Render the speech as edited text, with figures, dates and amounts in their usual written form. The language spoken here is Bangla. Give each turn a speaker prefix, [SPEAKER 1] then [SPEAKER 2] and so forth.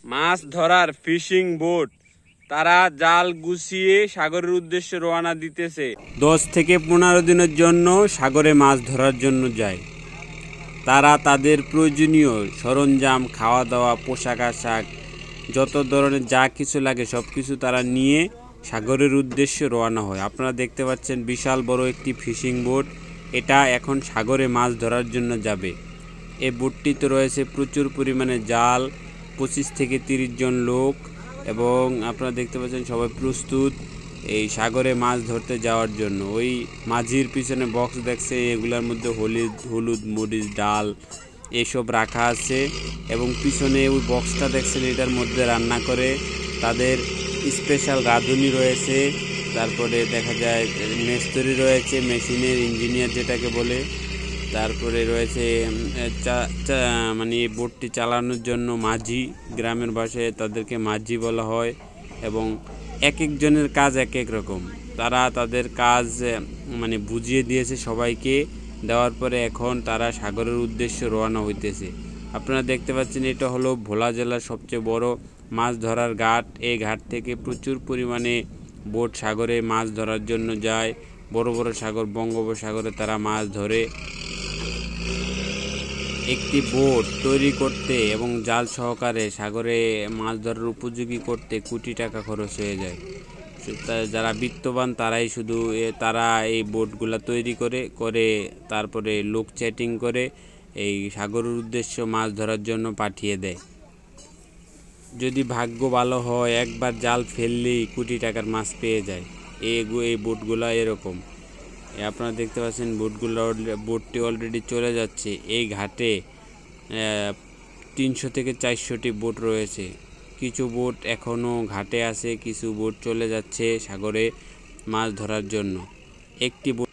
[SPEAKER 1] মাছ ধরার ফিশিং বোট তারা জাল গুছিয়ে সাগরের উদ্দেশ্যে রওনা দিতেছে। 10 থেকে 15 দিনের জন্য সাগরে মাছ ধরার জন্য যায়। তারা তাদের প্রয়োজনীয় সরঞ্জাম, খাওয়া দাওয়া, পোশাক আশাক, যত ধরনের যা কিছু লাগে সব কিছু তারা নিয়ে সাগরের উদ্দেশ্যে রওনা হয়। আপনারা দেখতে পাচ্ছেন বিশাল বড় একটি ফিশিং বোট। এটা এখন সাগরে মাছ ধরার জন্য যাবে। এই বোটটিতে রয়েছে প্রচুর পরিমাণে জাল, 25 থেকে 30 জন লোক, এবং আপনারা দেখতে পাচ্ছেন সবাই প্রস্তুত এই সাগরে মাছ ধরতে যাওয়ার জন্য। ওই মাঝির পিছনে বক্স দেখছে, এগুলোর মধ্যে হলুদ, মরিচ, ডাল এসব রাখা আছে, এবং পিছনে ওই বক্সটা দেখছেন, এটার মধ্যে রান্না করে তাদের স্পেশাল রাঁধুনি রয়েছে। তারপরে দেখা যায় মিস্ত্রি রয়েছে, মেশিনের ইঞ্জিনিয়ার যেটাকে বলে। তারপরে রয়েছে মানে এই বোটটি চালানোর জন্য মাঝি, গ্রামের ভাষায় তাদেরকে মাঝি বলা হয়, এবং এক একজনের কাজ এক এক রকম। তারা তাদের কাজ মানে বুঝিয়ে দিয়েছে সবাইকে, দেওয়ার পরে এখন তারা সাগরের উদ্দেশ্যে রওনা হইতেছে। আপনারা দেখতে পাচ্ছেন এটা হলো ভোলা জেলার সবচেয়ে বড় মাছ ধরার ঘাট। এই ঘাট থেকে প্রচুর পরিমাণে বোট সাগরে মাছ ধরার জন্য যায়। বড় বড় সাগর, বঙ্গোপসাগরে তারা মাছ ধরে। একটি বোট তৈরি করতে এবং জাল সহকারে সাগরে মাছ ধরার উপযোগী করতে কোটি টাকা খরচ হয়ে যায়। যারা বিত্তবান তারাই শুধু তারা এই বোটগুলা তৈরি করে তারপরে লোক চ্যাটিং করে এই সাগরের উদ্দেশ্যে মাছ ধরার জন্য পাঠিয়ে দেয়। যদি ভাগ্য ভালো হয়, একবার জাল ফেললেই কোটি টাকার মাছ পেয়ে যায়। এই বোটগুলা এরকম। আপনারা দেখতে পাচ্ছেন বোটটি অলরেডি চলে যাচ্ছে। এই ঘাটে 300 থেকে 400টি বোট রয়েছে। কিছু বোট এখনও ঘাটে আছে, কিছু বোট চলে যাচ্ছে সাগরে মাছ ধরার জন্য। একটি বোট